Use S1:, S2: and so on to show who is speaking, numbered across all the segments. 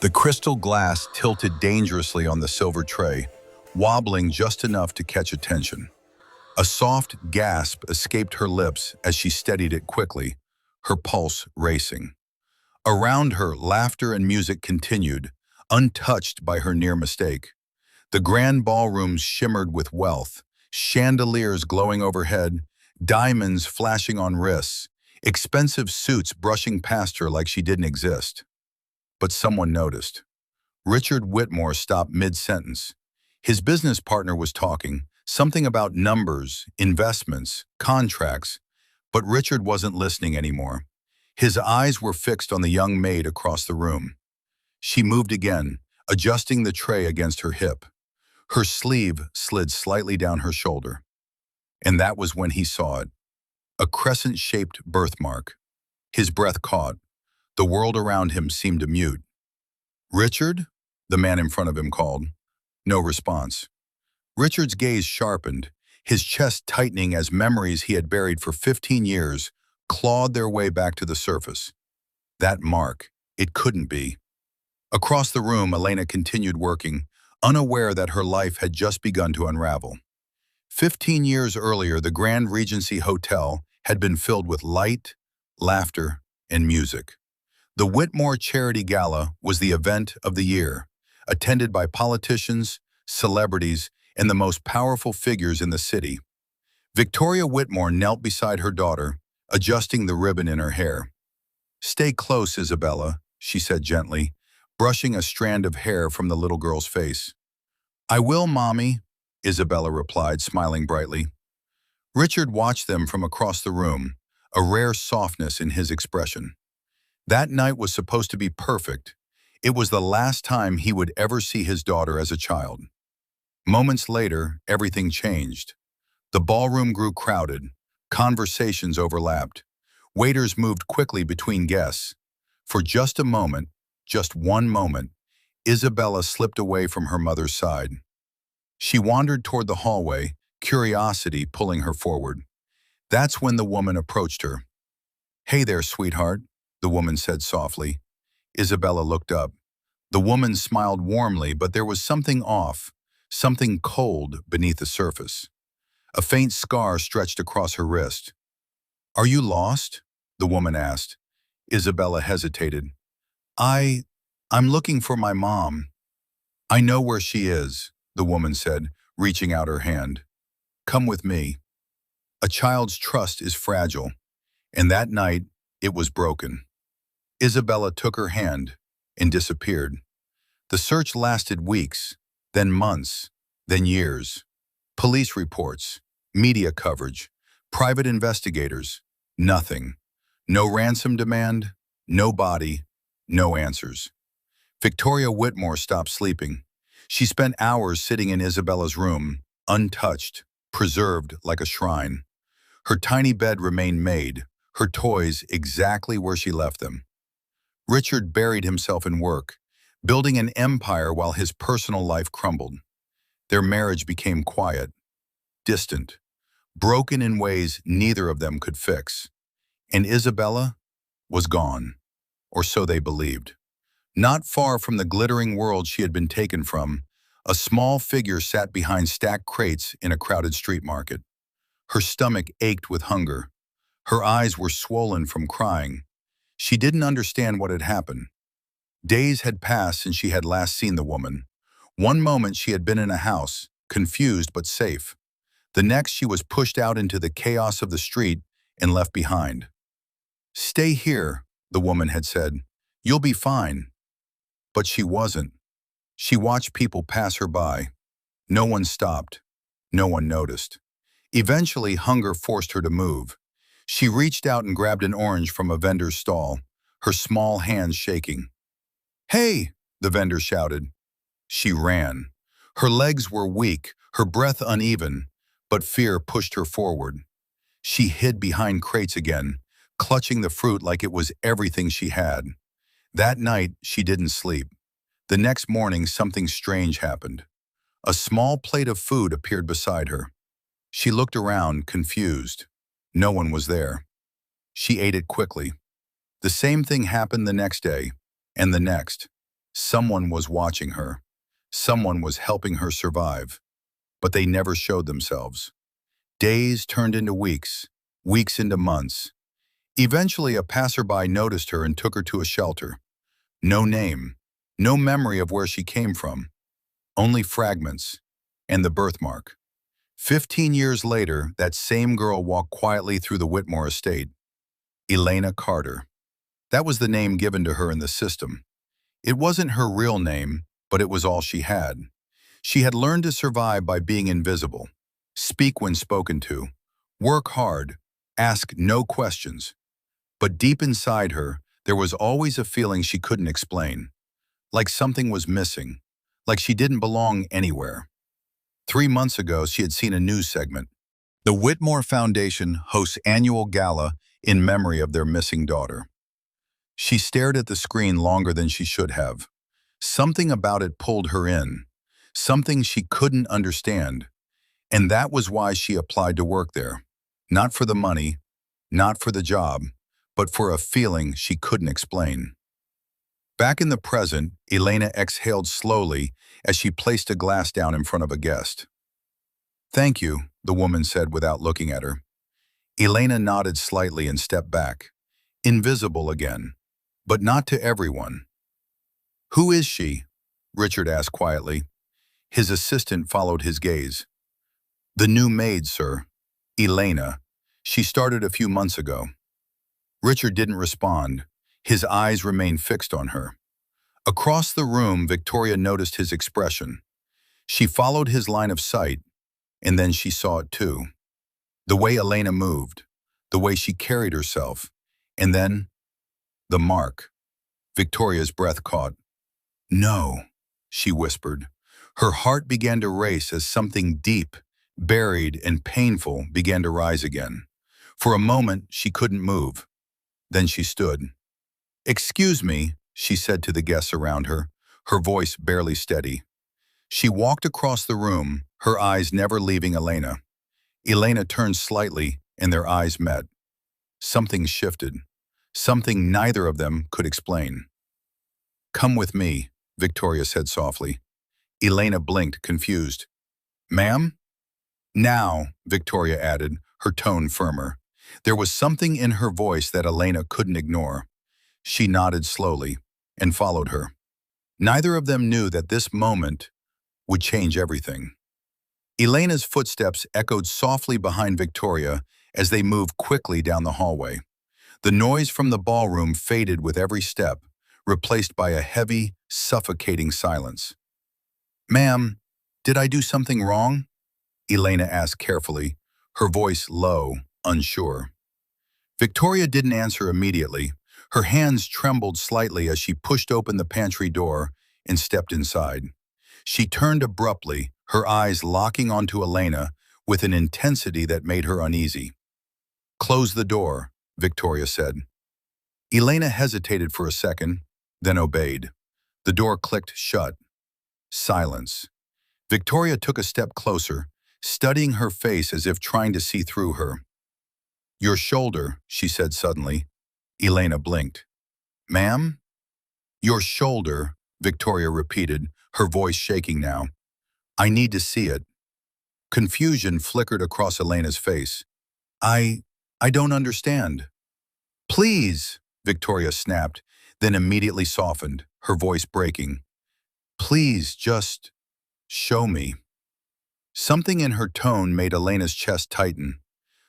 S1: The crystal glass tilted dangerously on the silver tray, wobbling just enough to catch attention. A soft gasp escaped her lips as she steadied it quickly, her pulse racing. Around her, laughter and music continued, untouched by her near mistake. The grand ballrooms shimmered with wealth, chandeliers glowing overhead, diamonds flashing on wrists, expensive suits brushing past her like she didn't exist. But someone noticed. Richard Whitmore stopped mid-sentence. His business partner was talking, something about numbers, investments, contracts, but Richard wasn't listening anymore. His eyes were fixed on the young maid across the room. She moved again, adjusting the tray against her hip. Her sleeve slid slightly down her shoulder. And that was when he saw it. A crescent-shaped birthmark. His breath caught. The world around him seemed to mute. "Richard?" the man in front of him called. No response. Richard's gaze sharpened, his chest tightening as memories he had buried for 15 years clawed their way back to the surface. That mark, it couldn't be. Across the room, Elena continued working, unaware that her life had just begun to unravel. 15 years earlier, the Grand Regency Hotel had been filled with light, laughter, and music. The Whitmore Charity Gala was the event of the year, attended by politicians, celebrities, and the most powerful figures in the city. Victoria Whitmore knelt beside her daughter, adjusting the ribbon in her hair. "Stay close, Isabella," she said gently, brushing a strand of hair from the little girl's face. "I will, Mommy," Isabella replied, smiling brightly. Richard watched them from across the room, a rare softness in his expression. That night was supposed to be perfect. It was the last time he would ever see his daughter as a child. Moments later, everything changed. The ballroom grew crowded. Conversations overlapped. Waiters moved quickly between guests. For just a moment, just one moment, Isabella slipped away from her mother's side. She wandered toward the hallway, curiosity pulling her forward. That's when the woman approached her. "Hey there, sweetheart," the woman said softly. Isabella looked up. The woman smiled warmly, but there was something off, something cold beneath the surface. A faint scar stretched across her wrist. "Are you lost?" the woman asked. Isabella hesitated. I'm looking for my mom." "I know where she is," the woman said, reaching out her hand. "Come with me." A child's trust is fragile, and that night it was broken. Isabella took her hand and disappeared. The search lasted weeks, then months, then years. Police reports, media coverage, private investigators, nothing. No ransom demand, no body, no answers. Victoria Whitmore stopped sleeping. She spent hours sitting in Isabella's room, untouched, preserved like a shrine. Her tiny bed remained made, her toys exactly where she left them. Richard buried himself in work, building an empire while his personal life crumbled. Their marriage became quiet, distant, broken in ways neither of them could fix. And Isabella was gone, or so they believed. Not far from the glittering world she had been taken from, a small figure sat behind stacked crates in a crowded street market. Her stomach ached with hunger. Her eyes were swollen from crying. She didn't understand what had happened. Days had passed since she had last seen the woman. One moment she had been in a house, confused but safe. The next she was pushed out into the chaos of the street and left behind. "Stay here," the woman had said. "You'll be fine." But she wasn't. She watched people pass her by. No one stopped. No one noticed. Eventually, hunger forced her to move. She reached out and grabbed an orange from a vendor's stall, her small hands shaking. "Hey!" the vendor shouted. She ran. Her legs were weak, her breath uneven, but fear pushed her forward. She hid behind crates again, clutching the fruit like it was everything she had. That night, she didn't sleep. The next morning, something strange happened. A small plate of food appeared beside her. She looked around, confused. No one was there. She ate it quickly. The same thing happened the next day, and the next. Someone was watching her. Someone was helping her survive. But they never showed themselves. Days turned into weeks, weeks into months. Eventually, a passerby noticed her and took her to a shelter. No name, no memory of where she came from, only fragments and the birthmark. 15 years later, that same girl walked quietly through the Whitmore estate. Elena Carter. That was the name given to her in the system. It wasn't her real name, but it was all she had. She had learned to survive by being invisible, speak when spoken to, work hard, ask no questions. But deep inside her, there was always a feeling she couldn't explain, like something was missing, like she didn't belong anywhere. 3 months ago, she had seen a news segment. The Whitmore Foundation hosts annual gala in memory of their missing daughter. She stared at the screen longer than she should have. Something about it pulled her in, something she couldn't understand, and that was why she applied to work there. Not for the money, not for the job, but for a feeling she couldn't explain. Back in the present, Elena exhaled slowly as she placed a glass down in front of a guest. "Thank you," the woman said without looking at her. Elena nodded slightly and stepped back, invisible again, but not to everyone. "Who is she?" Richard asked quietly. His assistant followed his gaze. "The new maid, sir. Elena. She started a few months ago." Richard didn't respond. His eyes remained fixed on her. Across the room, Victoria noticed his expression. She followed his line of sight, and then she saw it too. The way Elena moved, the way she carried herself, and then the mark. Victoria's breath caught. "No," she whispered. Her heart began to race as something deep, buried, and painful began to rise again. For a moment, she couldn't move. Then she stood. "Excuse me," she said to the guests around her, her voice barely steady. She walked across the room, her eyes never leaving Elena. Elena turned slightly, and their eyes met. Something shifted, something neither of them could explain. "Come with me," Victoria said softly. Elena blinked, confused. "Ma'am?" "Now," Victoria added, her tone firmer. There was something in her voice that Elena couldn't ignore. She nodded slowly and followed her. Neither of them knew that this moment would change everything. Elena's footsteps echoed softly behind Victoria as they moved quickly down the hallway. The noise from the ballroom faded with every step, replaced by a heavy, suffocating silence. "Ma'am, did I do something wrong?" Elena asked carefully, her voice low, unsure. Victoria didn't answer immediately. Her hands trembled slightly as she pushed open the pantry door and stepped inside. She turned abruptly, her eyes locking onto Elena with an intensity that made her uneasy. "Close the door," Victoria said. Elena hesitated for a second, then obeyed. The door clicked shut. Silence. Victoria took a step closer, studying her face as if trying to see through her. "Your shoulder," she said suddenly. Elena blinked. "Ma'am?" "Your shoulder," Victoria repeated, her voice shaking now. "I need to see it." Confusion flickered across Elena's face. I don't understand." "Please," Victoria snapped, then immediately softened, her voice breaking. "Please, just show me." Something in her tone made Elena's chest tighten.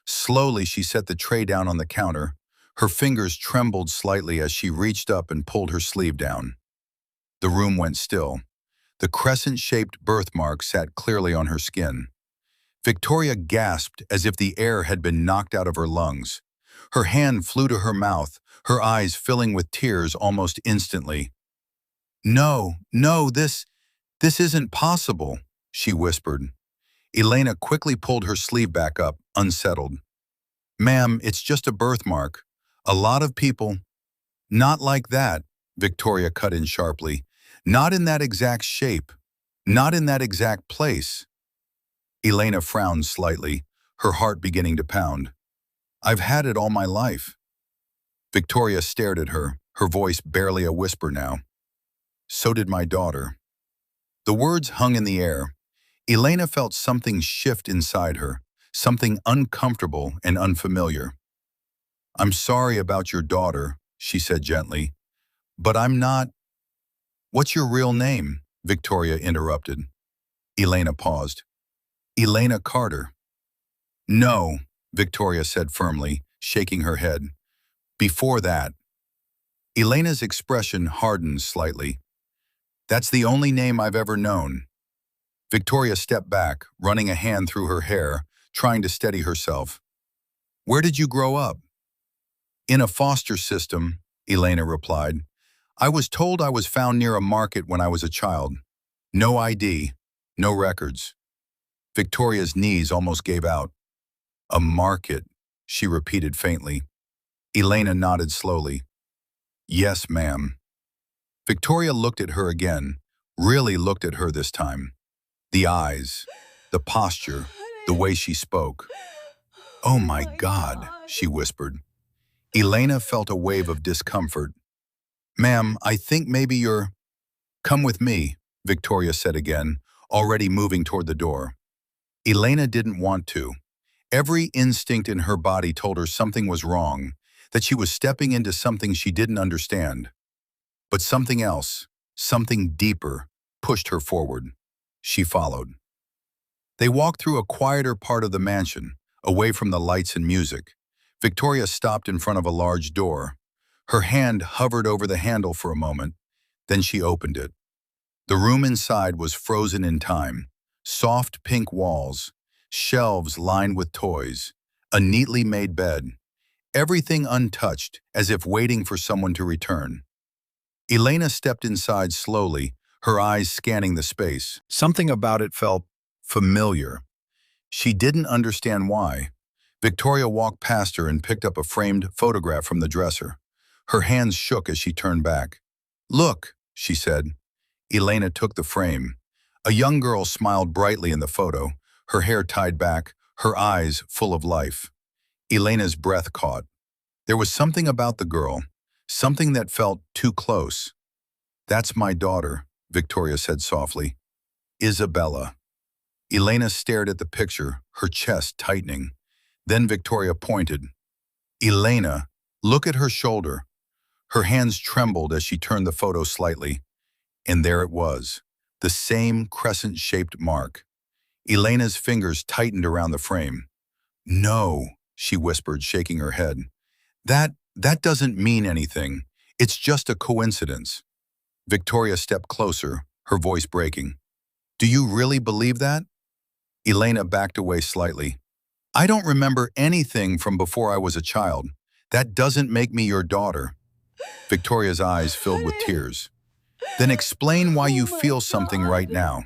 S1: Slowly, she set the tray down on the counter. Her fingers trembled slightly as she reached up and pulled her sleeve down. The room went still. The crescent-shaped birthmark sat clearly on her skin. Victoria gasped as if the air had been knocked out of her lungs. Her hand flew to her mouth, her eyes filling with tears almost instantly. "No, no, this isn't possible," she whispered. Elena quickly pulled her sleeve back up, unsettled. "Ma'am, it's just a birthmark. A lot of people—" "Not like that," Victoria cut in sharply. "Not in that exact shape. Not in that exact place." Elena frowned slightly, her heart beginning to pound. "I've had it all my life." Victoria stared at her, her voice barely a whisper now. So did my daughter. The words hung in the air. Elena felt something shift inside her, something uncomfortable and unfamiliar. I'm sorry about your daughter, she said gently, but I'm not. What's your real name? Victoria interrupted. Elena paused. Elena Carter. No, Victoria said firmly, shaking her head. Before that. Elena's expression hardened slightly. That's the only name I've ever known. Victoria stepped back, running a hand through her hair, trying to steady herself. Where did you grow up? In a foster system, Elena replied. I was told I was found near a market when I was a child. No ID, no records. Victoria's knees almost gave out. A market, she repeated faintly. Elena nodded slowly. Yes, ma'am. Victoria looked at her again, really looked at her this time. The eyes, the posture, the way she spoke. Oh my God, she whispered. Elena felt a wave of discomfort. Ma'am, I think maybe you're… Come with me, Victoria said again, already moving toward the door. Elena didn't want to. Every instinct in her body told her something was wrong, that she was stepping into something she didn't understand. But something else, something deeper, pushed her forward. She followed. They walked through a quieter part of the mansion, away from the lights and music. Victoria stopped in front of a large door. Her hand hovered over the handle for a moment, then she opened it. The room inside was frozen in time. Soft pink walls, shelves lined with toys, a neatly made bed. Everything untouched, as if waiting for someone to return. Elena stepped inside slowly, her eyes scanning the space. Something about it felt familiar. She didn't understand why. Victoria walked past her and picked up a framed photograph from the dresser. Her hands shook as she turned back. Look, she said. Elena took the frame. A young girl smiled brightly in the photo, her hair tied back, her eyes full of life. Elena's breath caught. There was something about the girl, something that felt too close. That's my daughter, Victoria said softly. Isabella. Elena stared at the picture, her chest tightening. Then Victoria pointed. Elena, look at her shoulder. Her hands trembled as she turned the photo slightly. And there it was, the same crescent-shaped mark. Elena's fingers tightened around the frame. No, she whispered, shaking her head. That doesn't mean anything. It's just a coincidence. Victoria stepped closer, her voice breaking. Do you really believe that? Elena backed away slightly. I don't remember anything from before I was a child. That doesn't make me your daughter. Victoria's eyes filled with tears. Then explain why you feel something right now.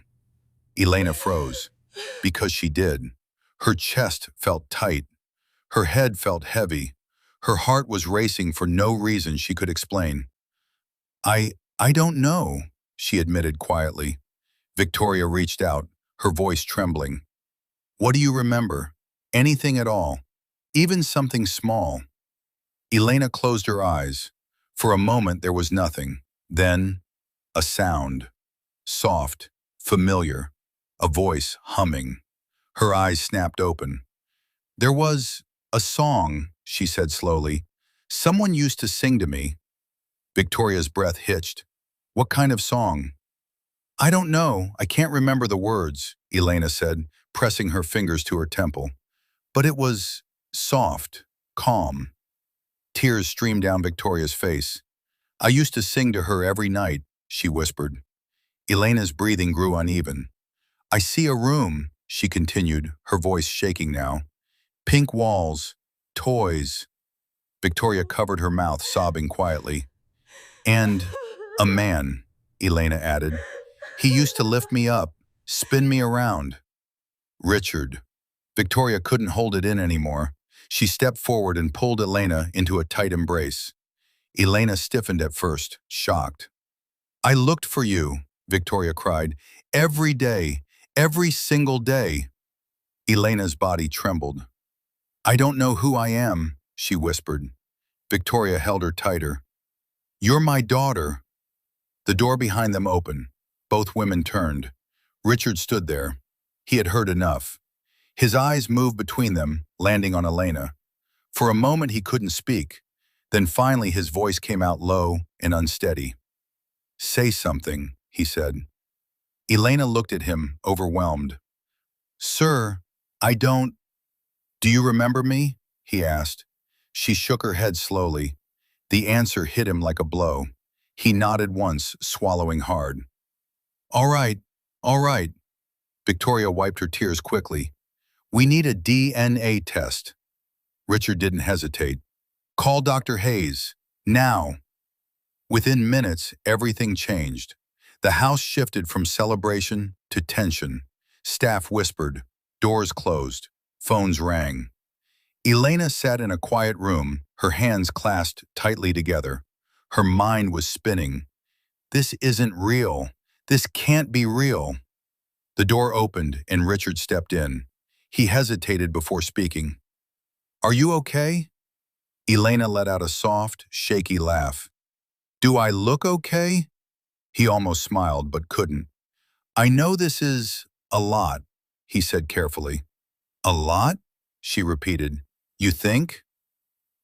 S1: Elena froze. Because she did. Her chest felt tight. Her head felt heavy. Her heart was racing for no reason she could explain. I don't know, she admitted quietly. Victoria reached out, her voice trembling. What do you remember? Anything at all? Even something small? Elena closed her eyes. For a moment there was nothing. Then, a sound. Soft, familiar. A voice humming. Her eyes snapped open. There was a song, she said slowly. Someone used to sing to me. Victoria's breath hitched. What kind of song? I don't know. I can't remember the words, Elena said, pressing her fingers to her temple. But it was soft, calm. Tears streamed down Victoria's face. I used to sing to her every night, she whispered. Elena's breathing grew uneven. I see a room, she continued, her voice shaking now. Pink walls, toys. Victoria covered her mouth, sobbing quietly. And a man, Elena added. He used to lift me up, spin me around. Richard. Victoria couldn't hold it in anymore. She stepped forward and pulled Elena into a tight embrace. Elena stiffened at first, shocked. I looked for you, Victoria cried. Every day, every single day. Elena's body trembled. I don't know who I am, she whispered. Victoria held her tighter. You're my daughter. The door behind them opened. Both women turned. Richard stood there. He had heard enough. His eyes moved between them, landing on Elena. For a moment he couldn't speak. Then finally his voice came out low and unsteady. "Say something," he said. Elena looked at him, overwhelmed. "Sir, I don't... Do you remember me?" he asked. She shook her head slowly. The answer hit him like a blow. He nodded once, swallowing hard. All right, all right." Victoria wiped her tears quickly. "We need a DNA test." Richard didn't hesitate. "Call Dr. Hayes. Now." Within minutes, everything changed. The house shifted from celebration to tension. Staff whispered. Doors closed. Phones rang. Elena sat in a quiet room, her hands clasped tightly together. Her mind was spinning. This isn't real. This can't be real. The door opened and Richard stepped in. He hesitated before speaking. "Are you okay?" Elena let out a soft, shaky laugh. "Do I look okay?" He almost smiled, but couldn't. "I know this is a lot," he said carefully. "A lot?" she repeated. "You think?"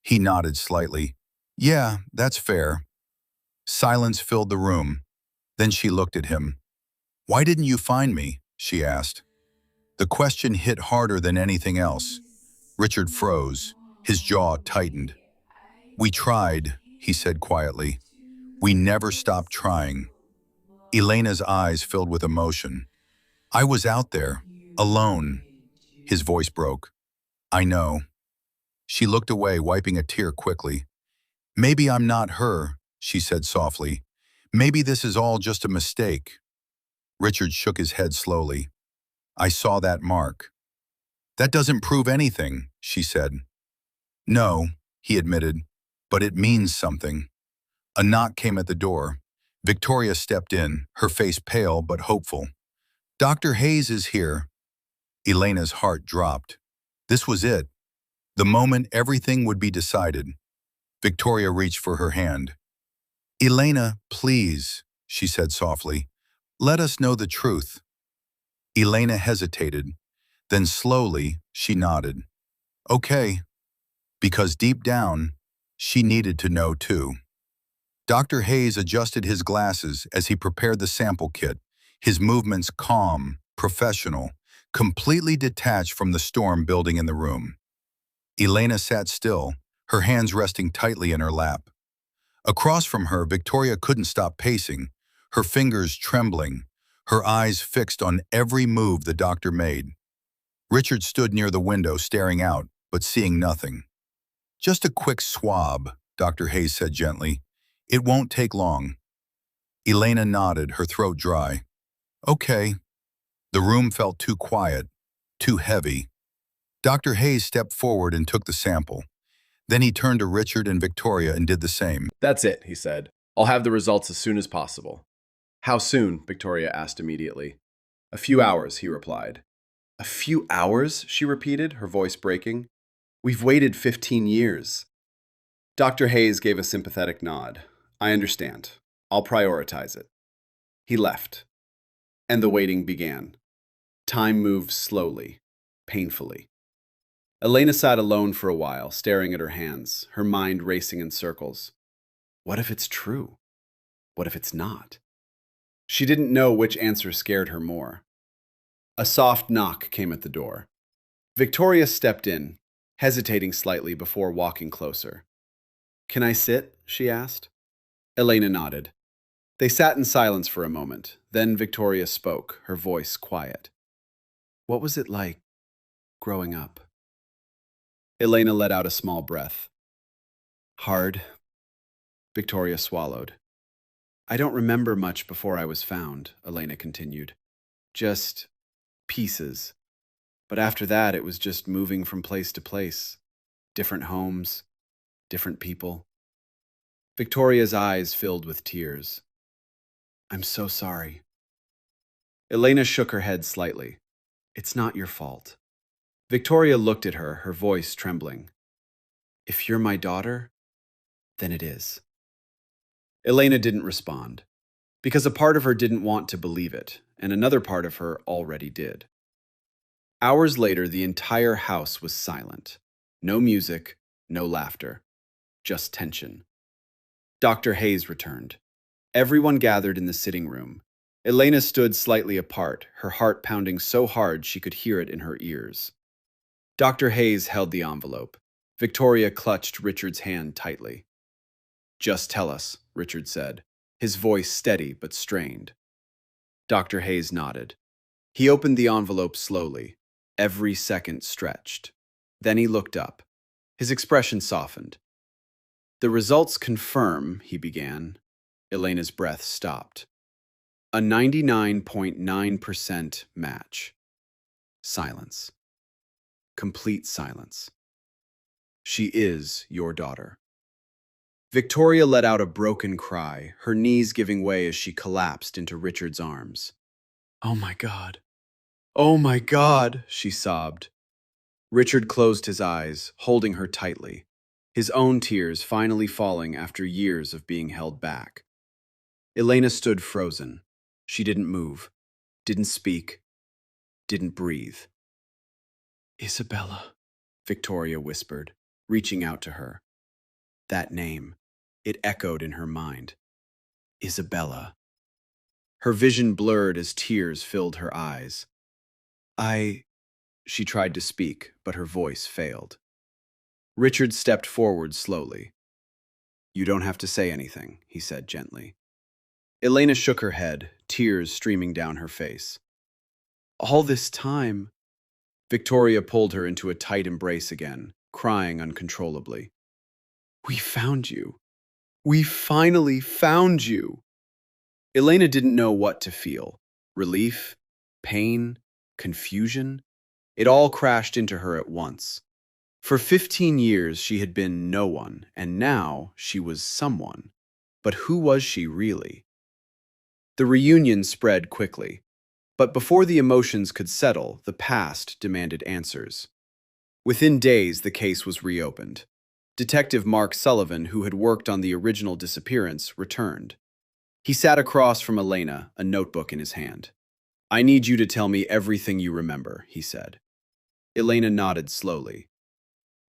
S1: He nodded slightly. "Yeah, that's fair." Silence filled the room. Then she looked at him. "Why didn't you find me?" she asked. The question hit harder than anything else. Richard froze. His jaw tightened. "We tried," he said quietly. "We never stopped trying." Elena's eyes filled with emotion. "I was out there, alone." His voice broke. "I know." She looked away, wiping a tear quickly. "Maybe I'm not her," she said softly. "Maybe this is all just a mistake." Richard shook his head slowly. "I saw that mark." "That doesn't prove anything," she said. "No," he admitted, "but it means something." A knock came at the door. Victoria stepped in, her face pale but hopeful. "Dr. Hayes is here." Elena's heart dropped. This was it. The moment everything would be decided. Victoria reached for her hand. "Elena, please," she said softly. "Let us know the truth." Elena hesitated. Then slowly, she nodded. "Okay." Because deep down, she needed to know too. Dr. Hayes adjusted his glasses as he prepared the sample kit, his movements calm, professional, completely detached from the storm building in the room. Elena sat still, her hands resting tightly in her lap. Across from her, Victoria couldn't stop pacing, her fingers trembling, her eyes fixed on every move the doctor made. Richard stood near the window staring out, but seeing nothing. "Just a quick swab," Dr. Hayes said gently. "It won't take long." Elena nodded, her throat dry. "Okay." The room felt too quiet, too heavy. Dr. Hayes stepped forward and took the sample. Then he turned to Richard and Victoria and did the same.
S2: "That's it," he said. "I'll have the results as soon as possible." "How soon?" Victoria asked immediately. "A few hours," he replied. "A few hours?" she repeated, her voice breaking. "We've waited 15 years. Dr. Hayes gave a sympathetic nod. "I understand. I'll prioritize it." He left, and the waiting began. Time moved slowly, painfully. Elena sat alone for a while, staring at her hands, her mind racing in circles. What if it's true? What if it's not? She didn't know which answer scared her more. A soft knock came at the door. Victoria stepped in, hesitating slightly before walking closer. "Can I sit?" she asked. Elena nodded. They sat in silence for a moment. Then Victoria spoke, her voice quiet. "What was it like growing up?" Elena let out a small breath. "Hard." Victoria swallowed. "I don't remember much before I was found," Elena continued. "Just pieces. But after that, it was just moving from place to place. Different homes, different people." Victoria's eyes filled with tears. "I'm so sorry." Elena shook her head slightly. "It's not your fault." Victoria looked at her, her voice trembling. "If you're my daughter, then it is." Elena didn't respond. because a part of her didn't want to believe it, and another part of her already did. Hours later, the entire house was silent. No music, no laughter, just tension. Dr. Hayes returned. Everyone gathered in the sitting room. Elena stood slightly apart, her heart pounding so hard she could hear it in her ears. Dr. Hayes held the envelope. Victoria clutched Richard's hand tightly. "Just tell us," Richard said, his voice steady but strained. Dr. Hayes nodded. He opened the envelope slowly, every second stretched. Then he looked up. His expression softened. "The results confirm," he began. Elena's breath stopped. "A 99.9% match." Silence. Complete silence. "She is your daughter." Victoria let out a broken cry, her knees giving way as she collapsed into Richard's arms. "Oh my God. Oh my God," she sobbed. Richard closed his eyes, holding her tightly, his own tears finally falling after years of being held back. Elena stood frozen. She didn't move, didn't speak, didn't breathe. "Isabella," Victoria whispered, reaching out to her. That name, it echoed in her mind. Isabella. Her vision blurred as tears filled her eyes. She tried to speak, but her voice failed. Richard stepped forward slowly. "You don't have to say anything," he said gently. Elena shook her head, tears streaming down her face. "All this time..." Victoria pulled her into a tight embrace again, crying uncontrollably. "We found you. We finally found you." Elena didn't know what to feel. Relief, pain, confusion. It all crashed into her at once. For 15 years she had been no one, and now she was someone. But who was she really? The reunion spread quickly. But before the emotions could settle, the past demanded answers. Within days, the case was reopened. Detective Mark Sullivan, who had worked on the original disappearance, returned. He sat across from Elena, a notebook in his hand. "I need you to tell me everything you remember," he said. Elena nodded slowly.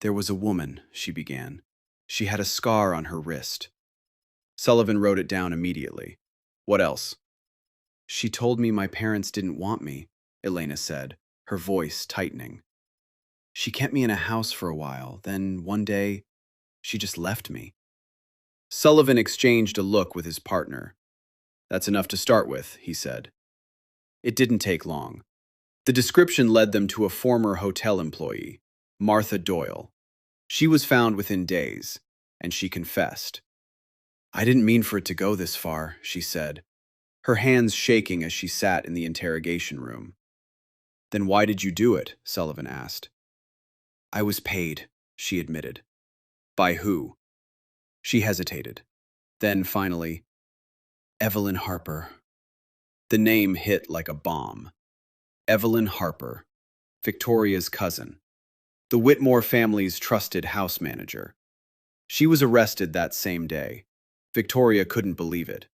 S2: "There was a woman," she began. "She had a scar on her wrist." Sullivan wrote it down immediately. "What else?" "She told me my parents didn't want me," Elena said, her voice tightening. "She kept me in a house for a while, then one day, she just left me." Sullivan exchanged a look with his partner. "That's enough to start with," he said. It didn't take long. The description led them to a former hotel employee, Martha Doyle. She was found within days, and she confessed. "I didn't mean for it to go this far," she said, her hands shaking as she sat in the interrogation room. "Then why did you do it?" Sullivan asked. "I was paid," she admitted. "By who?" She hesitated. Then finally, "Evelyn Harper." The name hit like a bomb. Evelyn Harper, Victoria's cousin, the Whitmore family's trusted house manager. She was arrested that same day. Victoria couldn't believe it.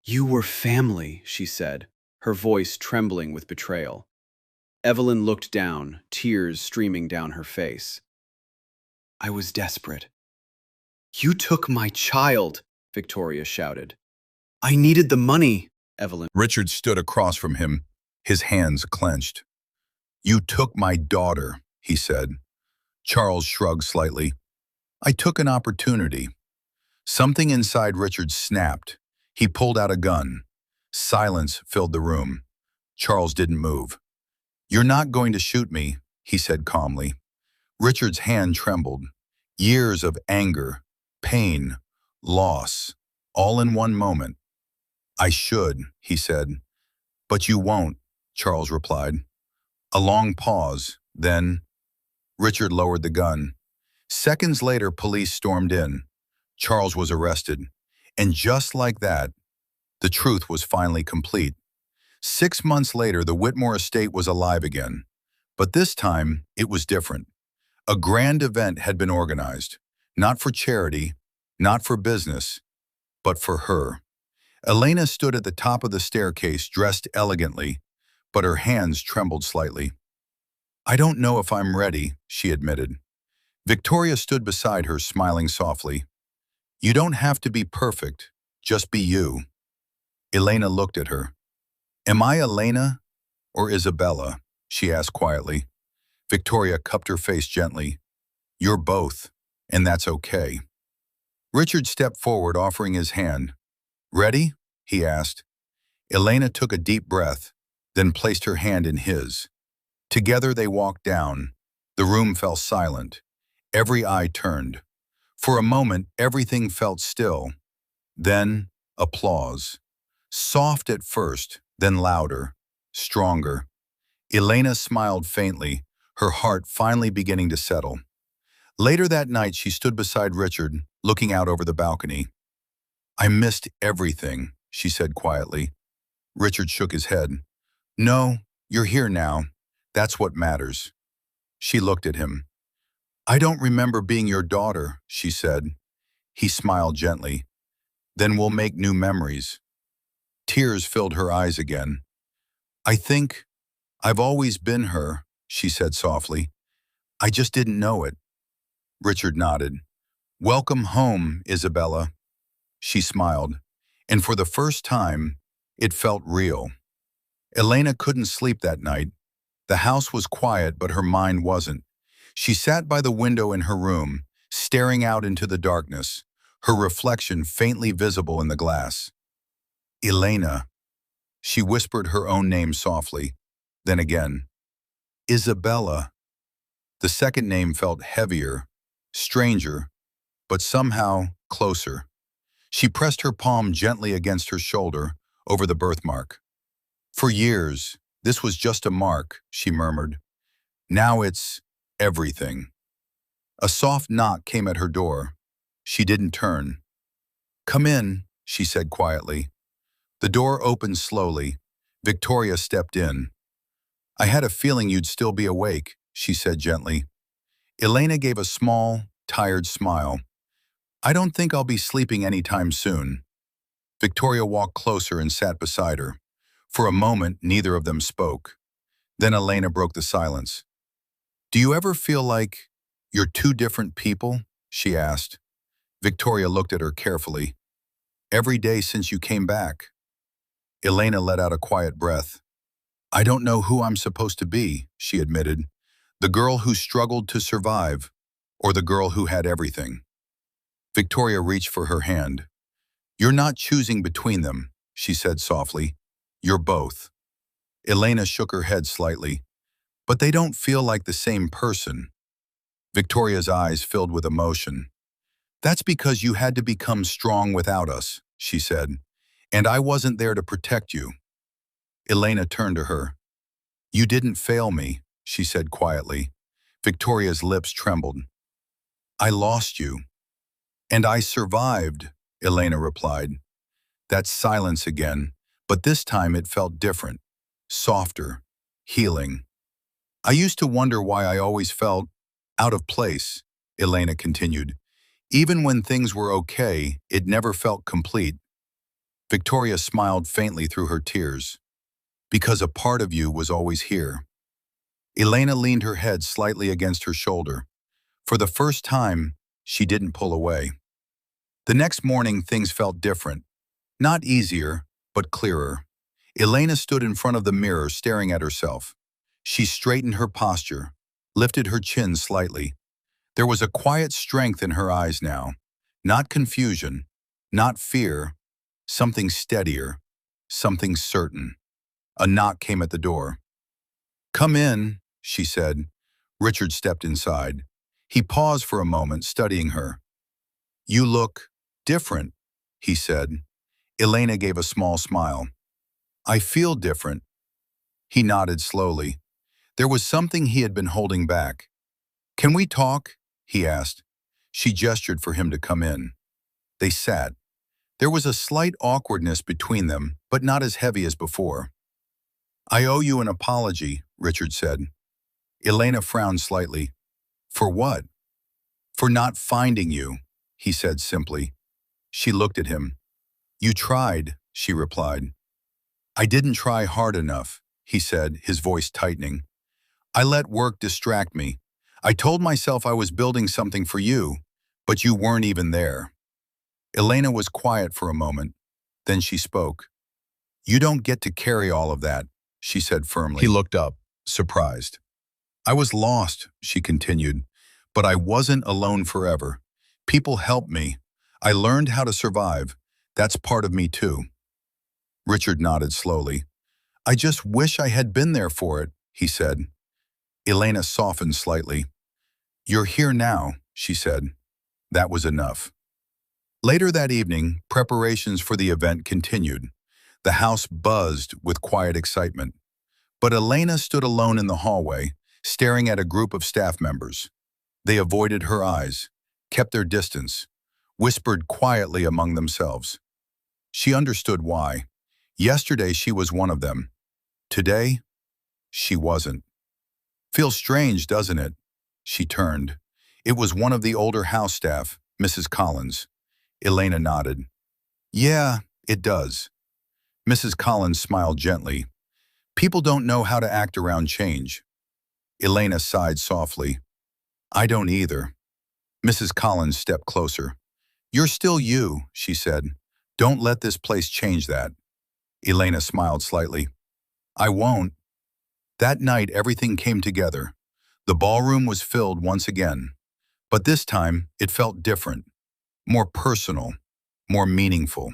S2: "You were family," she said, her voice trembling with betrayal. Evelyn looked down, tears streaming down her face. "I was desperate." "You took my child," Victoria shouted. "I needed the money," Evelyn.
S1: Richard stood across from him, his hands clenched. "You took my daughter," he said. Charles shrugged slightly. "I took an opportunity." Something inside Richard snapped. He pulled out a gun. Silence filled the room. Charles didn't move. "You're not going to shoot me," he said calmly. Richard's hand trembled. Years of anger, pain, loss, all in one moment. "I should," he said. "But you won't," Charles replied. A long pause, then Richard lowered the gun. Seconds later, police stormed in. Charles was arrested. And just like that, the truth was finally complete. 6 months later, the Whitmore estate was alive again. But this time, it was different. A grand event had been organized, not for charity, not for business, but for her. Elena stood at the top of the staircase, dressed elegantly, but her hands trembled slightly. "I don't know if I'm ready," she admitted. Victoria stood beside her, smiling softly. "You don't have to be perfect, just be you." Elena looked at her. "Am I Elena or Isabella?" she asked quietly. Victoria cupped her face gently. "You're both, and that's okay." Richard stepped forward, offering his hand. "Ready?" he asked. Elena took a deep breath, then placed her hand in his. Together they walked down. The room fell silent. Every eye turned. For a moment, everything felt still. Then, applause. Soft at first, then louder, stronger. Elena smiled faintly, her heart finally beginning to settle. Later that night, she stood beside Richard, looking out over the balcony. "I missed everything," she said quietly. Richard shook his head. "No, you're here now. That's what matters." She looked at him. "I don't remember being your daughter," she said. He smiled gently. "Then we'll make new memories." Tears filled her eyes again. "I think I've always been her," she said softly. "I just didn't know it." Richard nodded. "Welcome home, Isabella." She smiled, and for the first time, it felt real. Elena couldn't sleep that night. The house was quiet, but her mind wasn't. She sat by the window in her room, staring out into the darkness, her reflection faintly visible in the glass. "Elena." She whispered her own name softly. Then again, "Isabella." The second name felt heavier, stranger, but somehow closer. She pressed her palm gently against her shoulder, over the birthmark. "For years, this was just a mark," she murmured. "Now it's everything." A soft knock came at her door. She didn't turn. "Come in," she said quietly. The door opened slowly. Victoria stepped in. "I had a feeling you'd still be awake," she said gently. Elena gave a small, tired smile. "I don't think I'll be sleeping anytime soon." Victoria walked closer and sat beside her. For a moment, neither of them spoke. Then Elena broke the silence. "Do you ever feel like you're two different people?" she asked. Victoria looked at her carefully. "Every day since you came back." Elena let out a quiet breath. "I don't know who I'm supposed to be," she admitted. "The girl who struggled to survive, or the girl who had everything." Victoria reached for her hand. "You're not choosing between them," she said softly. "You're both." Elena shook her head slightly. "But they don't feel like the same person." Victoria's eyes filled with emotion. "That's because you had to become strong without us," she said. "And I wasn't there to protect you." Elena turned to her. "You didn't fail me," she said quietly. Victoria's lips trembled. "I lost you." "And I survived," Elena replied. That silence again, but this time it felt different, softer, healing. "I used to wonder why I always felt out of place," Elena continued. "Even when things were okay, it never felt complete." Victoria smiled faintly through her tears. "Because a part of you was always here." Elena leaned her head slightly against her shoulder. For the first time, she didn't pull away. The next morning, things felt different. Not easier, but clearer. Elena stood in front of the mirror, staring at herself. She straightened her posture, lifted her chin slightly. There was a quiet strength in her eyes now. Not confusion, not fear, something steadier, something certain. A knock came at the door. "Come in," she said. Richard stepped inside. He paused for a moment, studying her. "You look different," he said. Elena gave a small smile. "I feel different." He nodded slowly. There was something he had been holding back. "Can we talk?" he asked. She gestured for him to come in. They sat. There was a slight awkwardness between them, but not as heavy as before. "I owe you an apology," Richard said. Elena frowned slightly. "For what?" "For not finding you," he said simply. She looked at him. "You tried," she replied. I didn't try hard enough, he said, his voice tightening. I let work distract me. I told myself I was building something for you, but you weren't even there. Elena was quiet for a moment. Then she spoke. You don't get to carry all of that, she said firmly. He looked up, surprised. I was lost, she continued, but I wasn't alone forever. People helped me. I learned how to survive. That's part of me too. Richard nodded slowly. I just wish I had been there for it, he said. Elena softened slightly. You're here now, she said. That was enough. Later that evening, preparations for the event continued. The house buzzed with quiet excitement. But Elena stood alone in the hallway, staring at a group of staff members. They avoided her eyes, kept their distance, whispered quietly among themselves. She understood why. Yesterday she was one of them. Today, she wasn't. Feels strange, doesn't it? She turned. It was one of the older house staff, Mrs. Collins. Elena nodded. Yeah, it does. Mrs. Collins smiled gently. People don't know how to act around change. Elena sighed softly. I don't either. Mrs. Collins stepped closer. You're still you, she said. Don't let this place change that. Elena smiled slightly. I won't. That night everything came together. The ballroom was filled once again. But this time it felt different, more personal, more meaningful.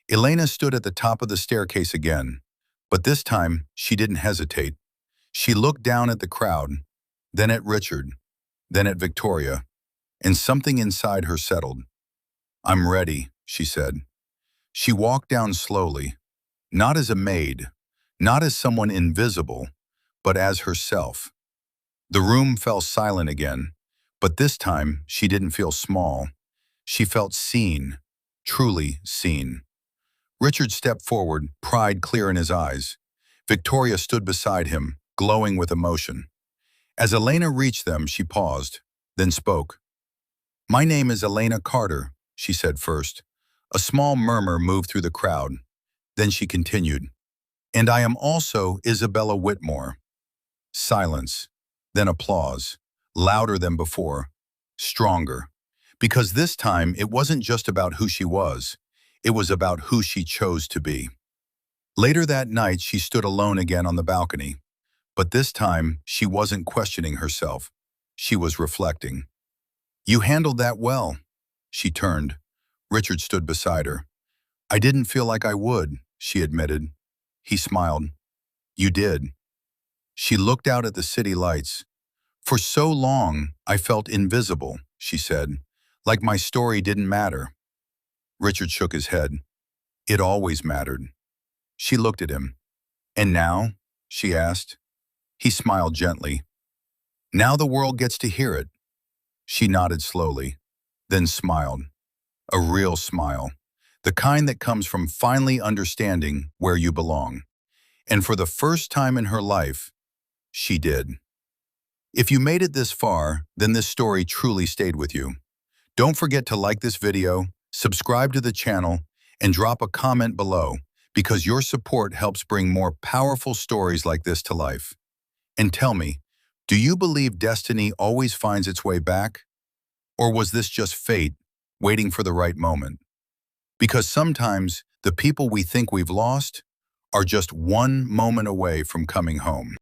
S1: Elena stood at the top of the staircase again, but this time she didn't hesitate. She looked down at the crowd, then at Richard, then at Victoria, and something inside her settled. I'm ready, she said. She walked down slowly, not as a maid, not as someone invisible, but as herself. The room fell silent again, but this time she didn't feel small. She felt seen, truly seen. Richard stepped forward, pride clear in his eyes. Victoria stood beside him, glowing with emotion. As Elena reached them, she paused, then spoke. My name is Elena Carter, she said first. A small murmur moved through the crowd. Then she continued. And I am also Isabella Whitmore. Silence, then applause, louder than before, stronger. Because this time it wasn't just about who she was, it was about who she chose to be. Later that night she stood alone again on the balcony, but this time she wasn't questioning herself. She was reflecting. You handled that well. She turned. Richard stood beside her. I didn't feel like I would, she admitted. He smiled. You did. She looked out at the city lights. For so long, I felt invisible, she said, like my story didn't matter. Richard shook his head. It always mattered. She looked at him. And now? She asked. He smiled gently. Now the world gets to hear it. She nodded slowly, then smiled. A real smile. The kind that comes from finally understanding where you belong. And for the first time in her life, she did. If you made it this far, then this story truly stayed with you. Don't forget to like this video, subscribe to the channel, and drop a comment below, because your support helps bring more powerful stories like this to life. And tell me, do you believe destiny always finds its way back? Or was this just fate, waiting for the right moment? Because sometimes the people we think we've lost are just one moment away from coming home.